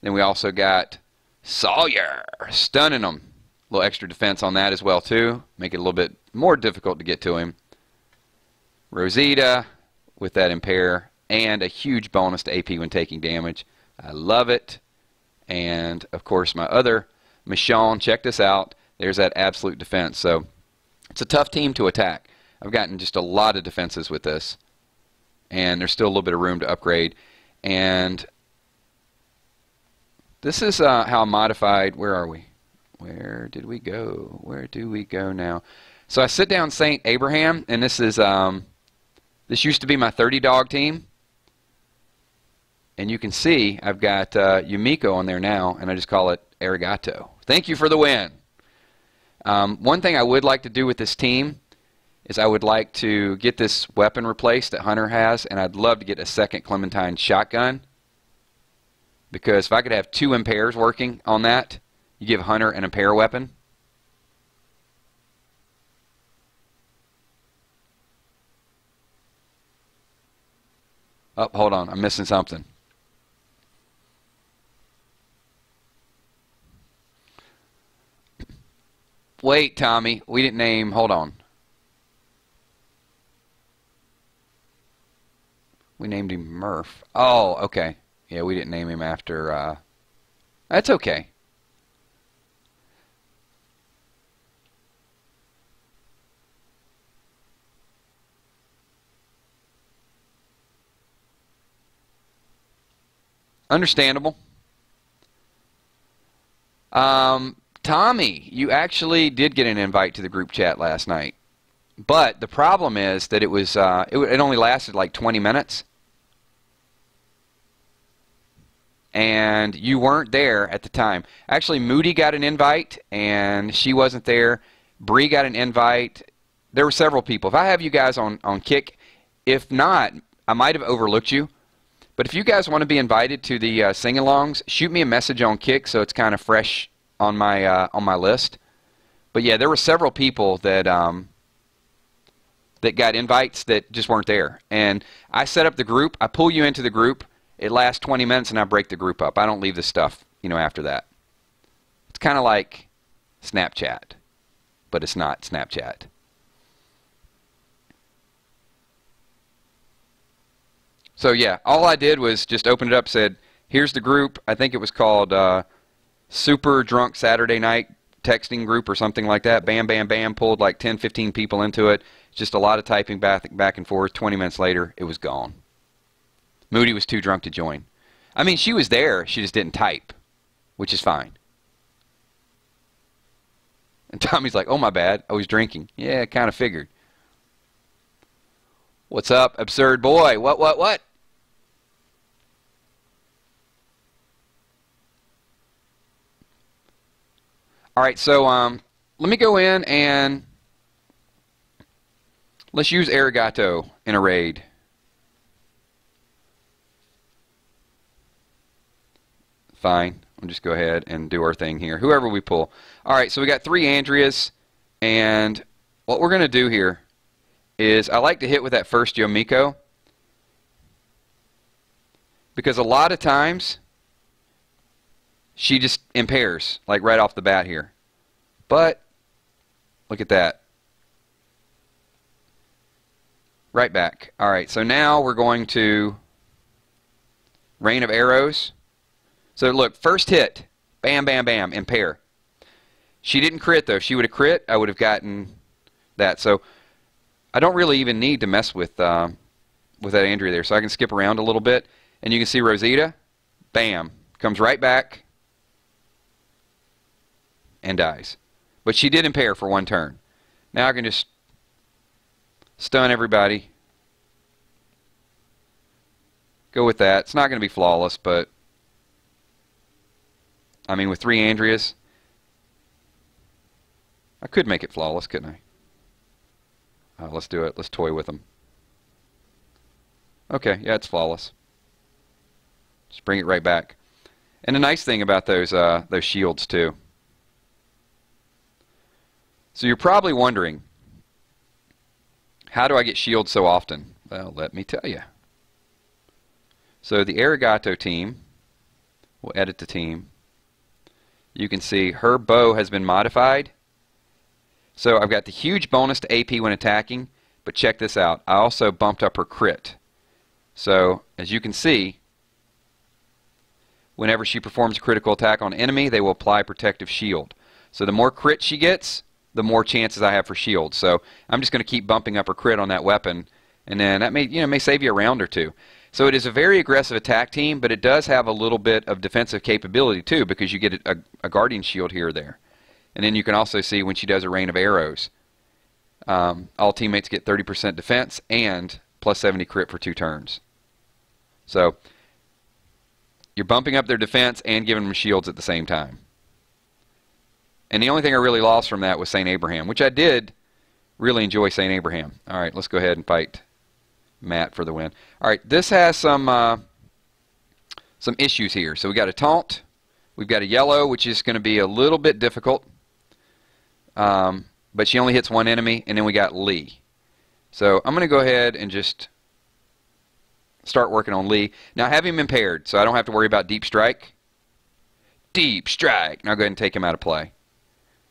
Then we also got Sawyer, stunning him. A little extra defense on that as well, too. Make it a little bit more difficult to get to him. Rosita with that impair, and a huge bonus to AP when taking damage. I love it. And, of course, my other Michonne, check this out. There's that absolute defense. So it's a tough team to attack. I've gotten just a lot of defenses with this. And there's still a little bit of room to upgrade. And this is how I modified. Where are we? Where did we go? Where do we go now? So I sit down St. Abraham, and this is this used to be my 30-dog team. And you can see I've got Yumiko on there now, and I just call it Arigato. Thank you for the win. One thing I would like to do with this team is I would like to get this weapon replaced that Hunter has, and I'd love to get a second Clementine shotgun. Because if I could have 2 impairs working on that, you give Hunter an impair weapon. Oh, hold on. I'm missing something. Wait, Tommy. We didn't name... Hold on. We named him Murph. Oh, okay. Yeah, we didn't name him after... That's okay. Understandable. Tommy, you actually did get an invite to the group chat last night. But the problem is that it was it only lasted like 20 minutes. And you weren't there at the time. Actually, Moody got an invite, and she wasn't there. Bree got an invite. There were several people. If I have you guys on Kick, if not, I might have overlooked you. But if you guys want to be invited to the sing-alongs, shoot me a message on Kick so it's kind of fresh on my list. But yeah, there were several people that that got invites that just weren't there. And I set up the group. I pull you into the group. It lasts 20 minutes, and I break the group up. I don't leave the stuff, after that. It's kind of like Snapchat, but it's not Snapchat. So yeah, all I did was just open it up, said, here's the group. I think it was called Super Drunk Saturday Night Texting Group or something like that. Bam, bam, bam, pulled like 10, 15 people into it. Just a lot of typing back and forth. 20 minutes later, it was gone. Moody was too drunk to join. I mean, she was there. She just didn't type, which is fine. And Tommy's like, oh, my bad. I was drinking. Yeah, kind of figured. What's up, absurd boy? What? All right, so let me go in and let's use Arigato in a raid. Fine. We'll just go ahead and do our thing here. Whoever we pull. All right, so we got 3 Andreas, and what we're going to do here is I like to hit with that first Yumiko because a lot of times she just impairs, like right off the bat here. But look at that. Right back. All right, so now we're going to Rain of Arrows. So look, first hit, bam, bam, bam, impair. She didn't crit though. If she would have crit, I would have gotten that. So I don't really even need to mess with that Andrea there. So I can skip around a little bit, and you can see Rosita, bam, comes right back and dies. But she did impair for 1 turn. Now I can just stun everybody. Go with that. It's not going to be flawless, but I mean, with 3 Andreas, I could make it flawless, couldn't I? Let's do it. Let's toy with them. Okay, yeah, it's flawless. Just bring it right back. And the nice thing about those shields too. So you're probably wondering, how do I get shields so often? Well, let me tell you. So the Arigato team, we'll edit the team. You can see her bow has been modified. So I've got the huge bonus to AP when attacking, but check this out. I also bumped up her crit. So as you can see, whenever she performs a critical attack on an enemy, they will apply protective shield. So the more crit she gets, the more chances I have for shield. So I'm just going to keep bumping up her crit on that weapon, and then that may save you a round or two. So it is a very aggressive attack team, but it does have a little bit of defensive capability too, because you get a guardian shield here or there. And then you can also see when she does a rain of arrows, all teammates get 30% defense and plus 70 crit for 2 turns. So you're bumping up their defense and giving them shields at the same time. And the only thing I really lost from that was St. Abraham, which I did really enjoy St. Abraham. All right, let's go ahead and fight Matt for the win. All right, this has some issues here. So we got a taunt, we've got a yellow, which is going to be a little bit difficult, but she only hits one enemy, and then we got Lee. So I'm going to go ahead and just start working on Lee. Now I have him impaired, so I don't have to worry about deep strike. Deep strike. Now go ahead and take him out of play.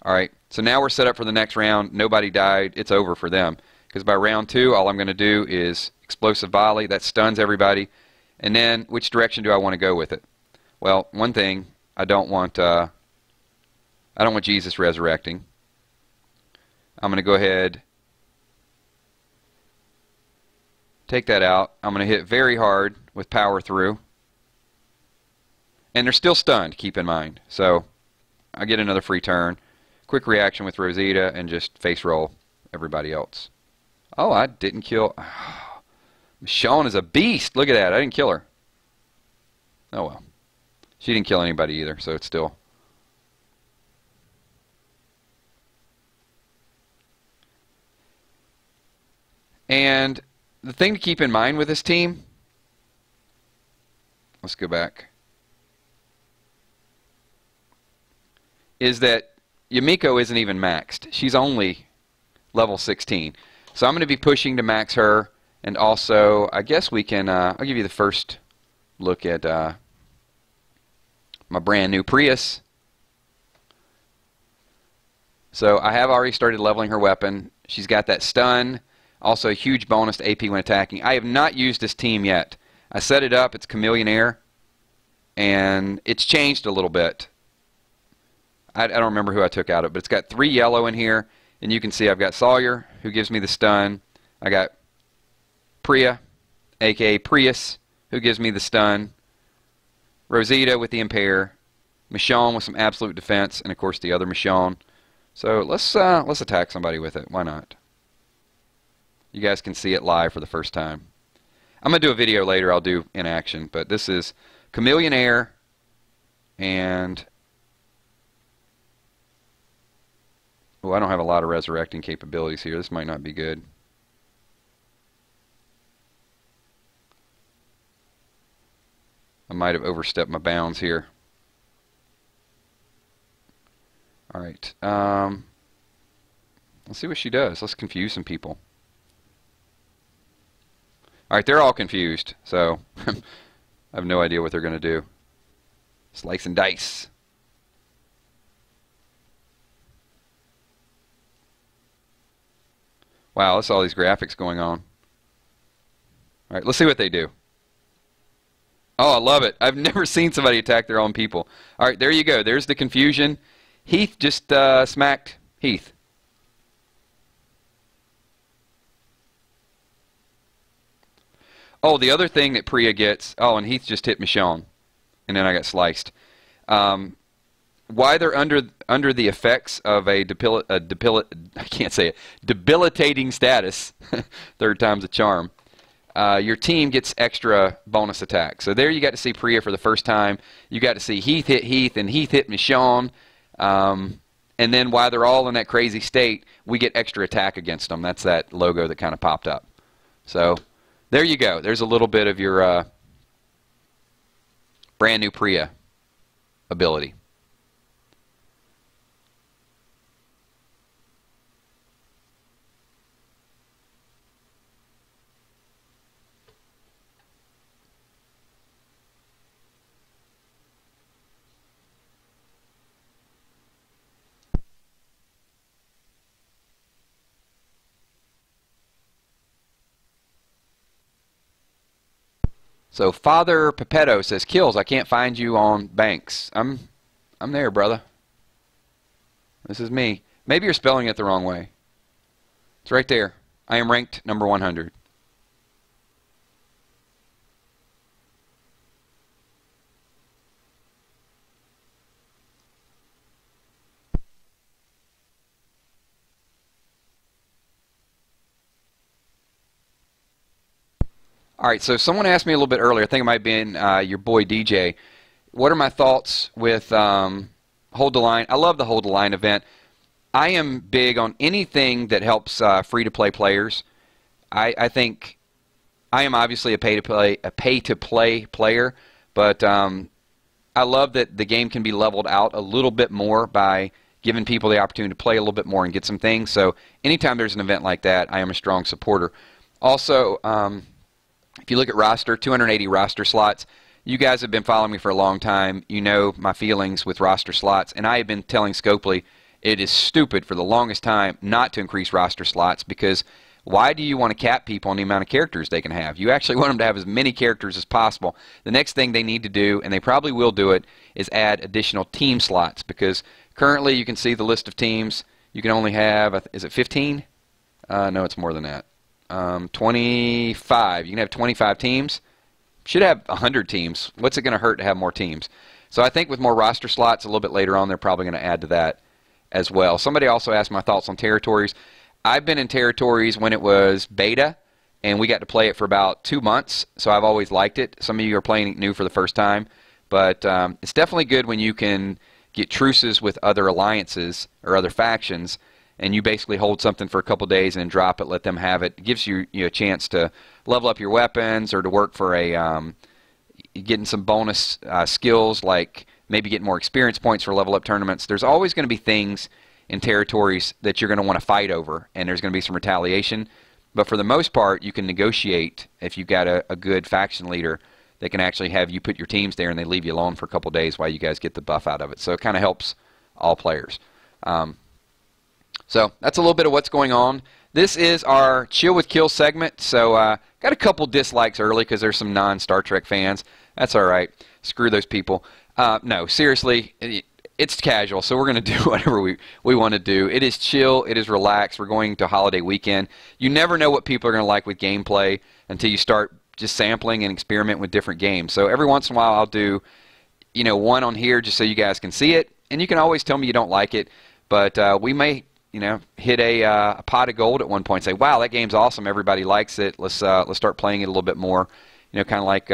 All right, so now we're set up for the next round. Nobody died. It's over for them. Because by round 2, all I'm going to do is explosive volley. That stuns everybody. And then, which direction do I want to go with it? Well, one thing, I don't want Jesus resurrecting. I'm going to go ahead, take that out. I'm going to hit very hard with power through. And they're still stunned, keep in mind. So I get another free turn. Quick reaction with Rosita and just face roll everybody else. Oh, I didn't kill. Oh, Michonne is a beast. Look at that. I didn't kill her. Oh, well. She didn't kill anybody either, so it's still. And the thing to keep in mind with this team, let's go back, is that Yumiko isn't even maxed. She's only level 16. So I'm going to be pushing to max her, and also I guess we can, I'll give you the first look at my brand new Prius. So I have already started leveling her weapon. She's got that stun, also a huge bonus to AP when attacking. I have not used this team yet. I set it up, it's Chameleon Air, and it's changed a little bit. I don't remember who I took out of it, but it's got 3 yellow in here, and you can see I've got Sawyer, who gives me the stun. I got Priya, aka Prius, who gives me the stun. Rosita with the impair. Michonne with some absolute defense, and of course the other Michonne. So let's attack somebody with it. Why not? You guys can see it live for the first time. I'm going to do a video later I'll do in action, but this is Chameleon Air, and oh, I don't have a lot of resurrecting capabilities here. This might not be good. I might have overstepped my bounds here. Alright. Let's see what she does. Let's confuse some people. Alright, they're all confused. So, I have no idea what they're going to do. Slice and dice. Wow, let's all these graphics going on. Alright, let's see what they do. Oh, I love it. I've never seen somebody attack their own people. Alright, there you go. There's the confusion. Heath just smacked Heath. Oh, the other thing that Priya gets... Oh, and Heath just hit Michonne. And then I got sliced. Why they're under the effects of a debilitating status, third time's a charm, your team gets extra bonus attack. So there you got to see Priya for the first time. You got to see Heath hit Heath, and Heath hit Michonne. And then while they're all in that crazy state, we get extra attack against them. That's that logo that kind of popped up. So There you go. There's a little bit of your brand new Priya ability. So Father Pepetto says, "KILZ, I can't find you on Banks." I'm there, brother. This is me. Maybe you're spelling it the wrong way. It's right there. I am ranked number 100. All right, so someone asked me a little bit earlier, I think it might have been your boy DJ, what are my thoughts with Hold the Line? I love the Hold the Line event. I am big on anything that helps free-to-play players. I think I am obviously a pay-to-play player, but I love that the game can be leveled out a little bit more by giving people the opportunity to play a little bit more and get some things. So anytime there's an event like that, I am a strong supporter. Also, if you look at roster, 280 roster slots. You guys have been following me for a long time. You know my feelings with roster slots, and I have been telling Scopely it is stupid for the longest time not to increase roster slots, because why do you want to cap people on the amount of characters they can have? You actually want them to have as many characters as possible. The next thing they need to do, and they probably will do it, is add additional team slots, because currently you can see the list of teams. You can only have, is it 15? No, it's more than that. 25. You can have 25 teams. Should have 100 teams. What's it going to hurt to have more teams? So I think with more roster slots a little bit later on, they're probably going to add to that as well. Somebody also asked my thoughts on territories. I've been in territories when it was beta, and we got to play it for about 2 months, so I've always liked it. Some of you are playing it new for the first time, but it's definitely good when you can get truces with other alliances or other factions, and you basically hold something for a couple days and then drop it, let them have it. It gives you a chance to level up your weapons or to work for getting some bonus skills, like maybe getting more experience points for level up tournaments. There's always going to be things in territories that you're going to want to fight over, and there's going to be some retaliation. But for the most part, you can negotiate if you've got a good faction leader that can actually have you put your teams there and they leave you alone for a couple days while you guys get the buff out of it. So it kind of helps all players. So that's a little bit of what's going on. This is our Chill with KILZ segment. So got a couple dislikes early because there's some non-Star Trek fans. That's all right. Screw those people. No, seriously, it's casual, so we're going to do whatever we want to do. It is chill. It is relaxed. We're going to holiday weekend. You never know what people are going to like with gameplay until you start just sampling and experiment with different games. So every once in a while I'll do one on here just so you guys can see it. And you can always tell me you don't like it. But we may hit a pot of gold at one point and say, wow, that game's awesome. Everybody likes it. Let's start playing it a little bit more. Kind of like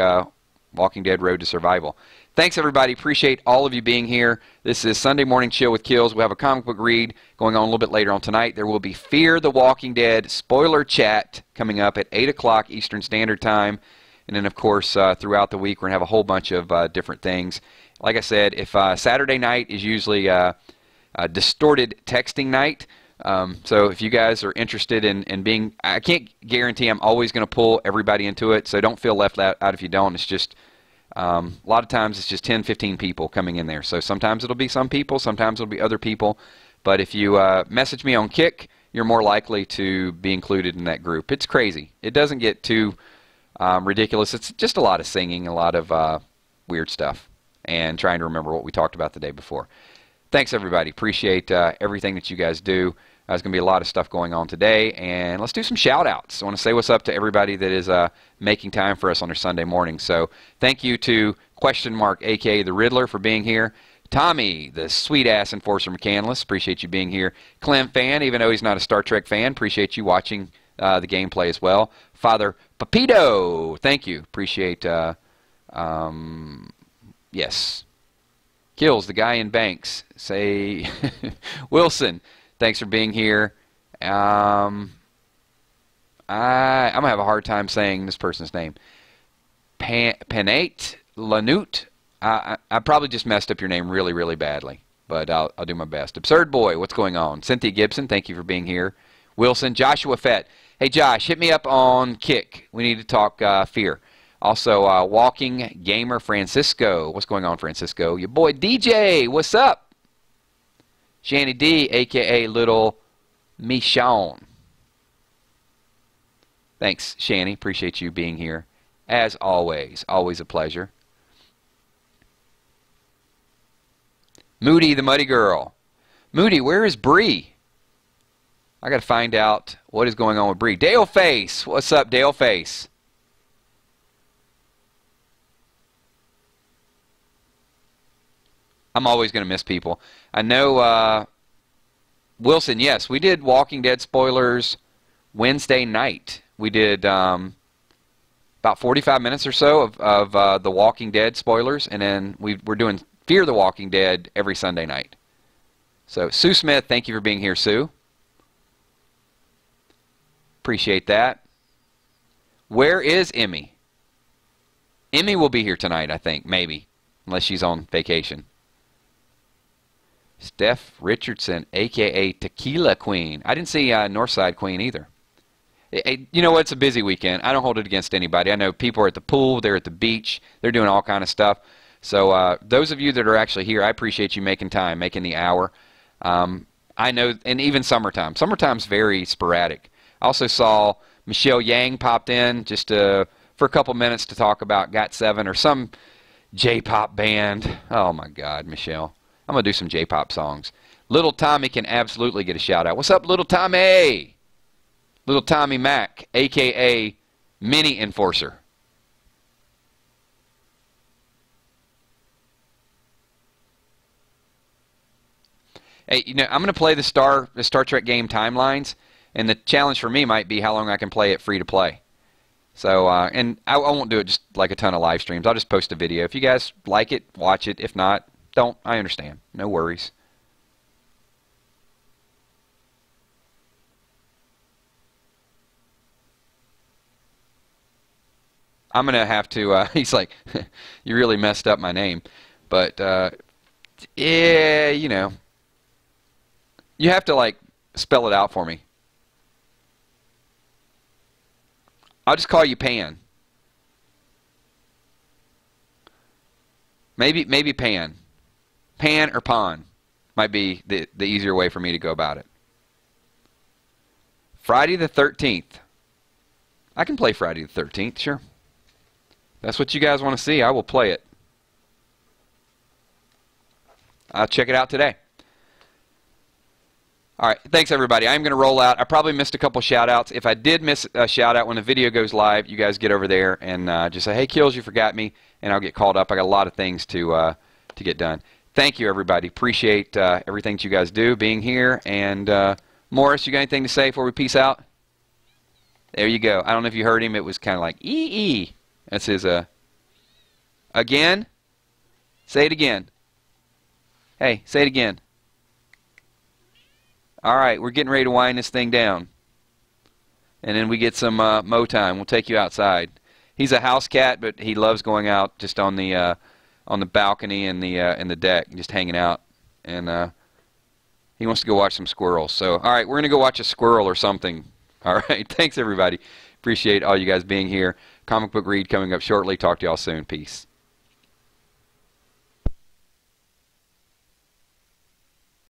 Walking Dead Road to Survival. Thanks, everybody. Appreciate all of you being here. This is Sunday Morning Chill with KILZ. We'll have a comic book read going on a little bit later on tonight. There will be Fear the Walking Dead spoiler chat coming up at 8 o'clock Eastern Standard Time. And then, of course, throughout the week, we're going to have a whole bunch of different things. Like I said, if Saturday night is usually distorted texting night. So if you guys are interested in being, I can't guarantee I'm always going to pull everybody into it, so don't feel left out if you don't. It's just, a lot of times it's just 10, 15 people coming in there. So sometimes it'll be some people, sometimes it'll be other people. But if you message me on Kick, you're more likely to be included in that group. It's crazy. It doesn't get too ridiculous. It's just a lot of singing, a lot of weird stuff, and trying to remember what we talked about the day before. Thanks, everybody. Appreciate everything that you guys do. There's going to be a lot of stuff going on today, and let's do some shout-outs. I want to say what's up to everybody that is making time for us on their Sunday morning. So thank you to Question Mark, a.k.a. The Riddler, for being here. Tommy, the sweet-ass Enforcer McCandless, appreciate you being here. Clem Fan, even though he's not a Star Trek fan, appreciate you watching the gameplay as well. Father Papito, thank you. Appreciate, yes. KILZ, the guy in Banks. Say, Wilson, thanks for being here. I'm going to have a hard time saying this person's name. Panate Lanute. I probably just messed up your name really, really badly, but I'll do my best. Absurd Boy, what's going on? Cynthia Gibson, thank you for being here. Wilson, Joshua Fett. Hey, Josh, hit me up on Kick. We need to talk Fear. Also, Walking Gamer Francisco. What's going on, Francisco? Your boy DJ, what's up? Shanny D, a.k.a. Little Michonne. Thanks, Shanny. Appreciate you being here. As always a pleasure. Moody, the Muddy Girl. Moody, where is Bree? I got to find out what is going on with Bree. Dale Face. What's up, Dale Face? I'm always going to miss people. I know, Wilson, yes, we did Walking Dead spoilers Wednesday night. We did about 45 minutes or so of the Walking Dead spoilers, and then we're doing Fear the Walking Dead every Sunday night. So, Sue Smith, thank you for being here, Sue. Appreciate that. Where is Emmy? Emmy will be here tonight, I think, maybe, unless she's on vacation. Steph Richardson, a.k.a. Tequila Queen. I didn't see Northside Queen either. You know what? It's a busy weekend. I don't hold it against anybody. I know people are at the pool. They're at the beach. They're doing all kind of stuff. So those of you that are actually here, I appreciate you making time, making the hour. I know, and even summertime. Summertime's very sporadic. I also saw Michelle Yang popped in just for a couple minutes to talk about Got7 or some J-pop band. Oh, my God, Michelle. I'm going to do some J-pop songs. Little Tommy can absolutely get a shout-out. What's up, Little Tommy? Little Tommy Mac, a.k.a. Mini Enforcer. Hey, you know, I'm going to play the Star Trek game Timelines, and the challenge for me might be how long I can play it free to play. So, and I won't do it just like a ton of live streams. I'll just post a video. If you guys like it, watch it. If not, don't. I understand. No worries. I'm going to have to, he's like, you really messed up my name. But, yeah, you know, you have to, like, spell it out for me. I'll just call you Pan. Maybe Pan. Pan or Pon might be the easier way for me to go about it. Friday the 13th. I can play Friday the 13th, sure. That's what you guys want to see. I will play it. I'll check it out today. All right. Thanks, everybody. I'm going to roll out. I probably missed a couple shout-outs. If I did miss a shout-out when the video goes live, you guys get over there and just say, hey, KILZ, you forgot me, and I'll get called up. I got a lot of things to get done. Thank you, everybody. Appreciate everything that you guys do, being here. And Morris, you got anything to say before we peace out? There you go. I don't know if you heard him. It was kind of like, ee. That's his, again? Say it again. Hey, say it again. All right, we're getting ready to wind this thing down. And then we get some mow time. We'll take you outside. He's a house cat, but he loves going out just on the balcony and the deck, just hanging out. And he wants to go watch some squirrels. So, all right, we're going to go watch a squirrel or something. All right, thanks, everybody. Appreciate all you guys being here. Comic book read coming up shortly. Talk to y'all soon. Peace.